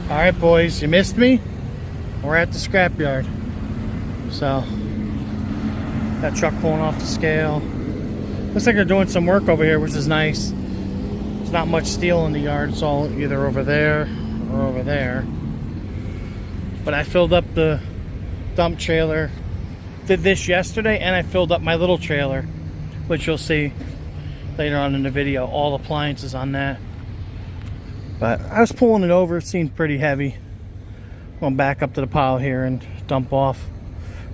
Alright boys, you missed me? We're at the scrapyard. So, that truck pulling off the scale. Looks like they're doing some work over here, which is nice. There's not much steel in the yard. It's all either over there or over there. But I filled up the dump trailer. Did this yesterday, and I filled up my little trailer, which you'll see later on in the video. All appliances on that. But I was pulling it over. It seemed pretty heavy. I'm going back up to the pile here and dump off.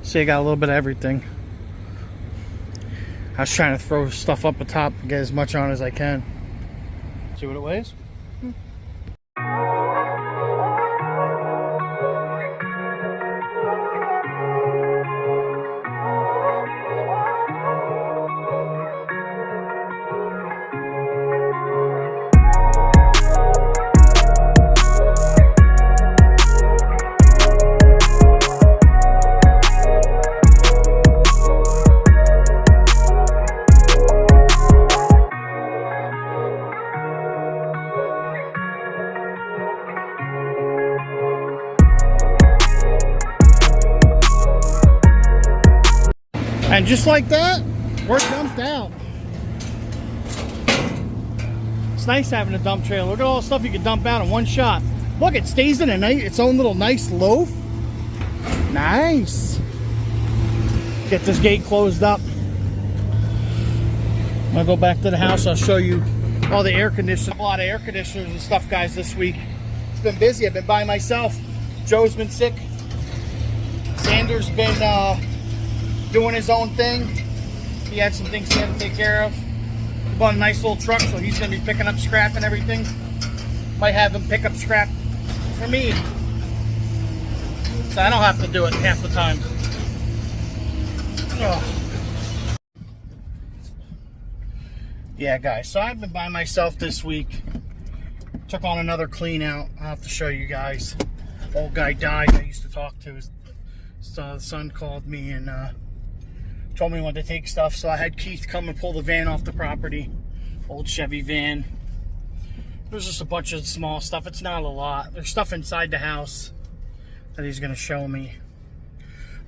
See, I got a little bit of everything. I was trying to throw stuff up the top and get as much on as I can. See what it weighs? And just like that, we're dumped out. It's nice having a dump trailer. Look at all the stuff you can dump out in one shot. Look, it stays in its own little nice loaf. Nice. Get this gate closed up. I'm gonna go back to the house. I'll show you all the air conditioners. A lot of air conditioners and stuff, guys, this week. It's been busy. I've been by myself. Joe's been sick. Xander's been doing his own thing. He had some things he had to take care of. He bought a nice little truck, so he's going to be picking up scrap and everything. Might have him pick up scrap for me, so I don't have to do it half the time. Ugh. Yeah, guys, so I've been by myself this week. Took on another clean out. I'll have to show you guys. Old guy died. I used to talk to his son. Called me and told me he wanted to take stuff, so I had Keith come and pull the van off the property. Old Chevy van. There's just a bunch of small stuff. It's not a lot. There's stuff inside the house that he's going to show me.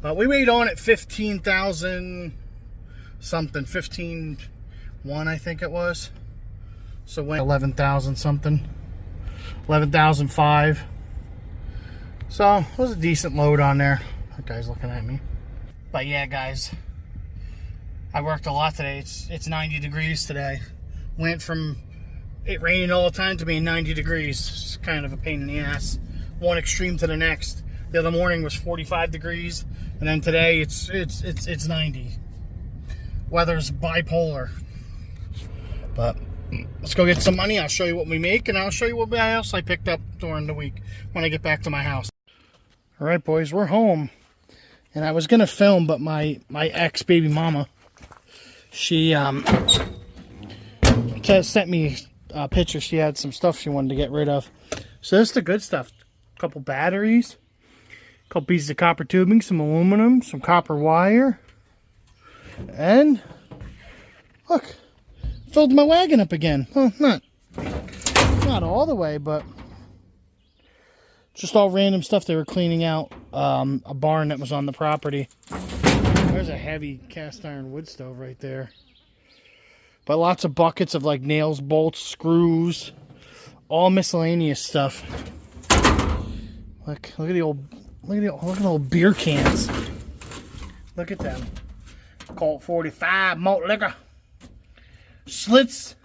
But we weighed on at 15,000 something. 15,100 I think it was. So went 11,000 something. 11,500. So it was a decent load on there. That guy's looking at me. But yeah, guys, I worked a lot today. It's 90 degrees today. Went from it raining all the time to being 90 degrees. It's kind of a pain in the ass. One extreme to the next. The other morning was 45 degrees, and then today it's 90. Weather's bipolar. But let's go get some money. I'll show you what we make, and I'll show you what else I picked up during the week when I get back to my house. All right, boys, we're home. And I was gonna film, but my ex baby mama, she sent me a picture. She had some stuff she wanted to get rid of. So this is the good stuff. A couple batteries, a couple pieces of copper tubing, some aluminum, some copper wire, and look, filled my wagon up again. Well, not all the way, but just all random stuff. They were cleaning out a barn that was on the property. There's a heavy cast iron wood stove right there. But lots of buckets of like nails, bolts, screws, all miscellaneous stuff. Look at the old beer cans. Look at them. Colt 45 malt liquor. Slits.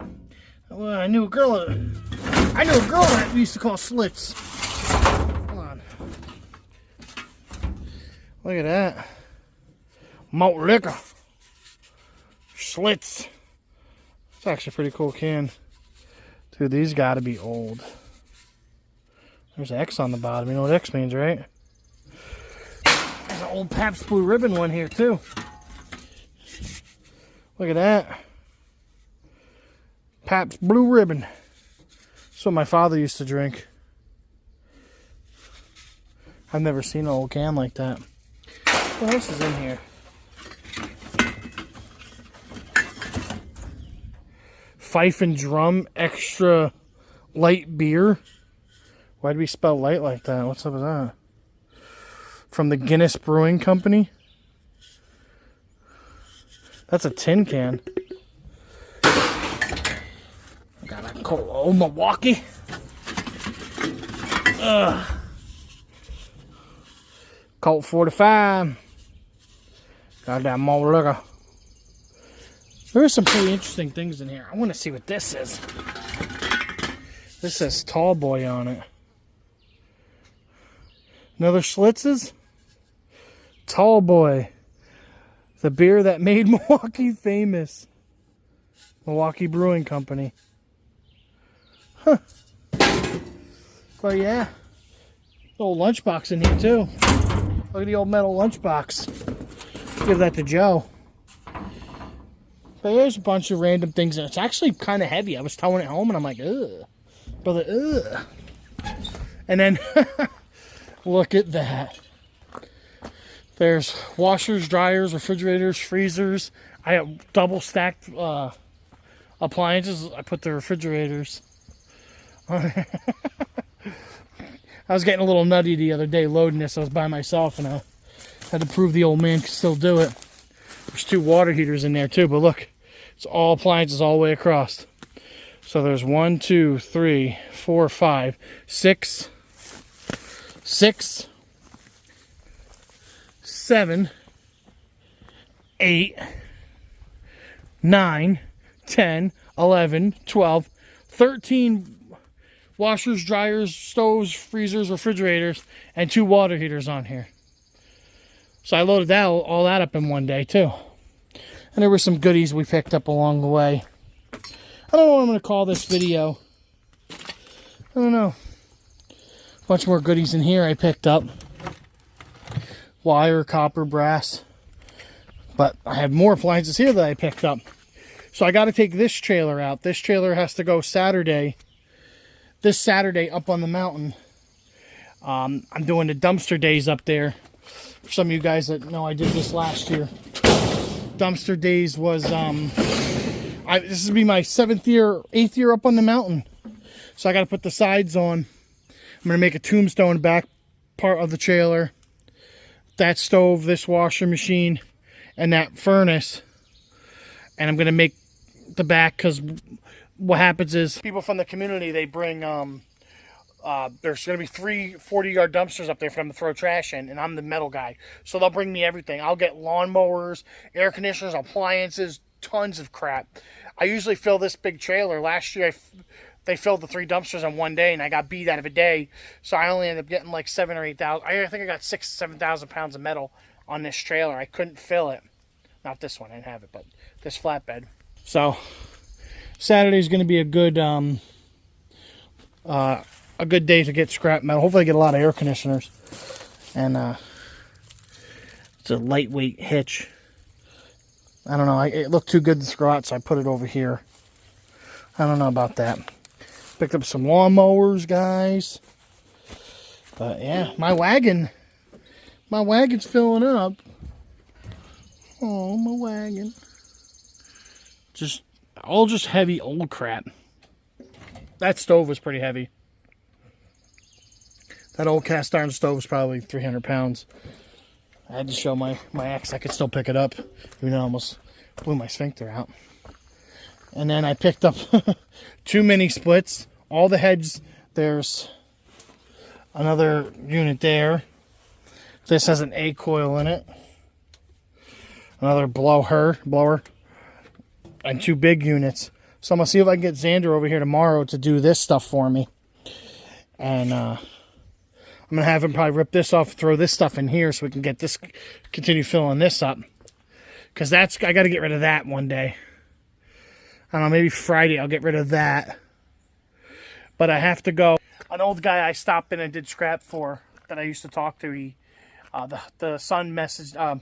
Well, I knew a girl that we used to call Slits. Hold on. Look at that. Malt liquor. Slits. It's actually a pretty cool can. Dude, these gotta be old. There's X on the bottom. You know what X means, right? There's an old Pabst Blue Ribbon one here, too. Look at that. Pabst Blue Ribbon. That's what my father used to drink. I've never seen an old can like that. What else is in here? Fife and Drum extra light beer. Why'd we spell light like that? What's up with that? From the Guinness Brewing Company. That's a tin can. Got a cold old Milwaukee. Colt 45. Got that malt liquor. There are some pretty interesting things in here. I want to see what this is. This says Tall Boy on it. Another Schlitz's? Tall Boy. The beer that made Milwaukee famous. Milwaukee Brewing Company. Huh. But yeah. Old lunchbox in here too. Look at the old metal lunchbox. Give that to Joe. But there's a bunch of random things. It's actually kind of heavy. I was towing it home and I'm like, ugh. Brother, ugh. And then, look at that. There's washers, dryers, refrigerators, freezers. I have double stacked appliances. I put the refrigerators on. I was getting a little nutty the other day loading this. I was by myself and I had to prove the old man could still do it. There's 2 water heaters in there too, but look, it's all appliances all the way across. So there's 1, 2, 3, 4, 5, 6, 7, 8, 9, 10, 11, 12, 13 washers, dryers, stoves, freezers, refrigerators, and 2 water heaters on here. So I loaded that all that up in one day too. And there were some goodies we picked up along the way. I don't know what I'm going to call this video. I don't know. A bunch more goodies in here I picked up. Wire, copper, brass. But I have more appliances here that I picked up. So I got to take this trailer out. This trailer has to go Saturday. This Saturday up on the mountain. I'm doing the dumpster days up there. For some of you guys that know, I did this last year. Dumpster days was, this will be my 8th year up on the mountain. So I got to put the sides on. I'm going to make a tombstone back part of the trailer. That stove, this washer machine, and that furnace. And I'm going to make the back, because what happens is people from the community, they bring, there's going to be 3 40-yard dumpsters up there for them to throw trash in, and I'm the metal guy. So they'll bring me everything. I'll get lawnmowers, air conditioners, appliances, tons of crap. I usually fill this big trailer. Last year, they filled the 3 dumpsters in one day, and I got beat out of a day. So I only ended up getting like 7,000 or 8,000. I think I got 6,000 to 7,000 pounds of metal on this trailer. I couldn't fill it. Not this one, I didn't have it, but this flatbed. So Saturday's going to be a good day to get scrap metal. Hopefully I get a lot of air conditioners. And it's a lightweight hitch. I don't know. It looked too good to throw out, so I put it over here. I don't know about that. Picked up some lawnmowers, guys. But yeah, my wagon's filling up. Oh, my wagon. All just heavy old crap. That stove was pretty heavy. That old cast iron stove was probably 300 pounds. I had to show my ex I could still pick it up, even though I almost blew my sphincter out. And then I picked up 2 mini splits. All the heads, there's another unit there. This has an A coil in it. Another blower. And 2 big units. So I'm going to see if I can get Xander over here tomorrow to do this stuff for me. And I'm going to have him probably rip this off, throw this stuff in here so we can get this, continue filling this up. Because I got to get rid of that one day. I don't know, maybe Friday I'll get rid of that. But I have to go. An old guy I stopped in and did scrap for that I used to talk to, he, the son messaged,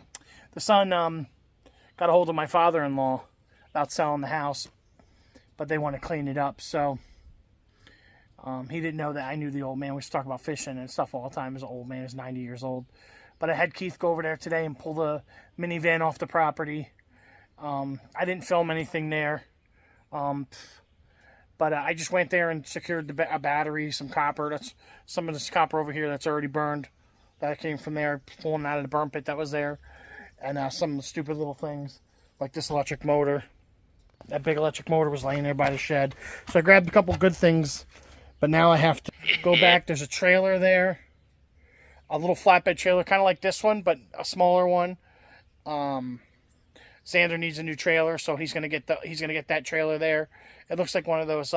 the son got a hold of my father-in-law about selling the house. But they want to clean it up, so he didn't know that I knew the old man. We used to talk about fishing and stuff all the time. His old man is 90 years old. But I had Keith go over there today and pull the minivan off the property. I didn't film anything there. But I just went there and secured a battery, some copper. That's some of this copper over here that's already burned. That came from there, pulling out of the burn pit that was there. And some stupid little things, like this electric motor. That big electric motor was laying there by the shed. So I grabbed a couple good things. But now I have to go back. There's a trailer there. A little flatbed trailer, kind of like this one, but a smaller one. Xander needs a new trailer, so he's gonna get that trailer there. It looks like one of those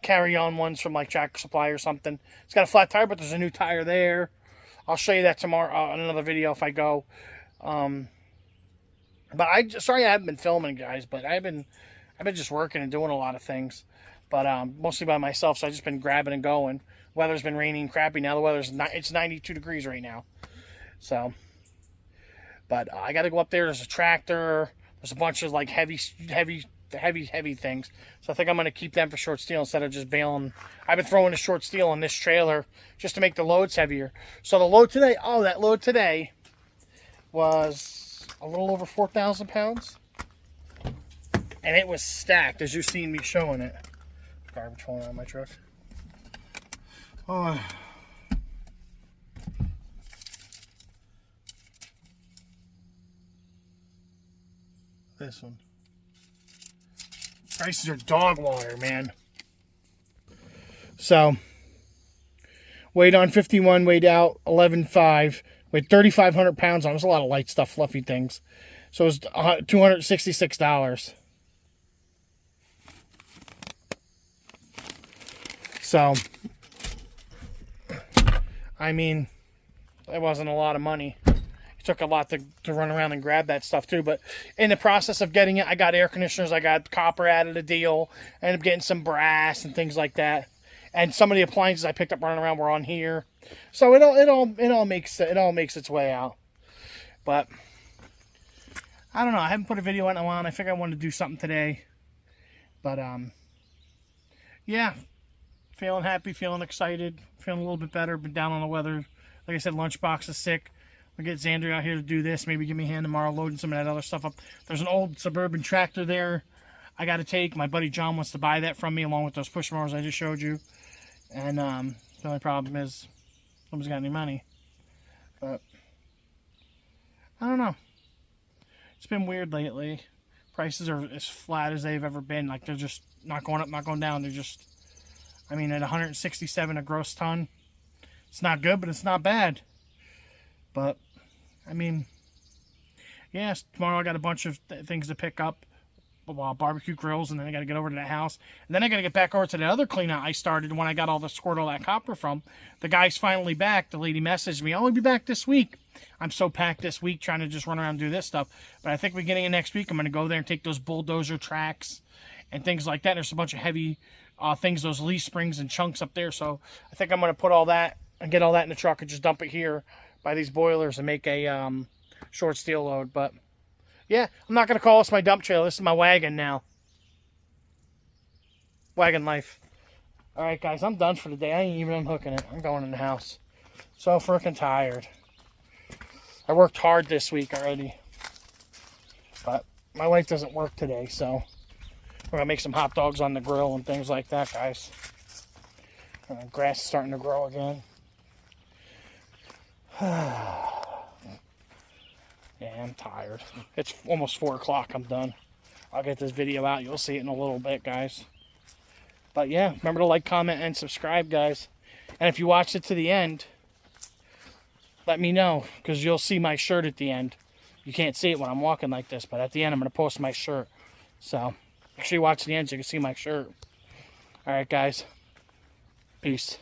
carry-on ones from like Tractor Supply or something. It's got a flat tire, but there's a new tire there. I'll show you that tomorrow in another video if I go. But sorry I haven't been filming, guys. But I've been just working and doing a lot of things. But mostly by myself, so I've just been grabbing and going. Weather's been raining crappy now. The weather's it's 92 degrees right now. So, but I got to go up there. There's a tractor. There's a bunch of like heavy things. So I think I'm going to keep them for short steel instead of just bailing. I've been throwing the short steel in this trailer just to make the loads heavier. So the load today, that load today was a little over 4,000 pounds. And it was stacked, as you've seen me showing it. Garbage falling out of my truck. Oh. This one. Prices are dog water, man. So, weighed on 51, weighed out 11.5, weighed 3,500 pounds on. There's a lot of light stuff, fluffy things. So it was $266. So, I mean, it wasn't a lot of money. It took a lot to run around and grab that stuff too. But in the process of getting it, I got air conditioners, I got copper out of the deal. I ended up getting some brass and things like that. And some of the appliances I picked up running around were on here. So it all makes its way out. But I don't know. I haven't put a video out in a while, and I figured I wanted to do something today. But yeah. Feeling happy, feeling excited, feeling a little bit better, been down on the weather. Like I said, Lunchbox is sick. We'll get Xander out here to do this. Maybe give me a hand tomorrow loading some of that other stuff up. There's an old Suburban tractor there I got to take. My buddy John wants to buy that from me along with those push mowers I just showed you. And the only problem is nobody's got any money. But I don't know. It's been weird lately. Prices are as flat as they've ever been. Like they're just not going up, not going down. They're just... I mean, at 167 a gross ton, it's not good, but it's not bad. But, I mean, yes, tomorrow I got a bunch of things to pick up. Barbecue grills, and then I got to get over to that house. And then I got to get back over to the other clean out I started when I got all that copper from. The guy's finally back. The lady messaged me, I'll be back this week. I'm so packed this week trying to just run around and do this stuff. But I think beginning of next week, I'm going to go there and take those bulldozer tracks and things like that. There's a bunch of heavy things, those leaf springs and chunks up there. So I think I'm going to put all that and get all that in the truck and just dump it here by these boilers and make a short steel load. But yeah, I'm not going to call this my dump trailer. This is my wagon now. Wagon life. All right, guys, I'm done for the day. I ain't even unhooking it. I'm going in the house. So freaking tired. I worked hard this week already. But my wife doesn't work today, so we're going to make some hot dogs on the grill and things like that, guys. Grass is starting to grow again. Yeah, I'm tired. It's almost 4 o'clock. I'm done. I'll get this video out. You'll see it in a little bit, guys. But yeah, remember to like, comment, and subscribe, guys. And if you watched it to the end, let me know, because you'll see my shirt at the end. You can't see it when I'm walking like this, but at the end I'm going to post my shirt. So make sure you watch the end so you can see my shirt. Alright, guys. Peace.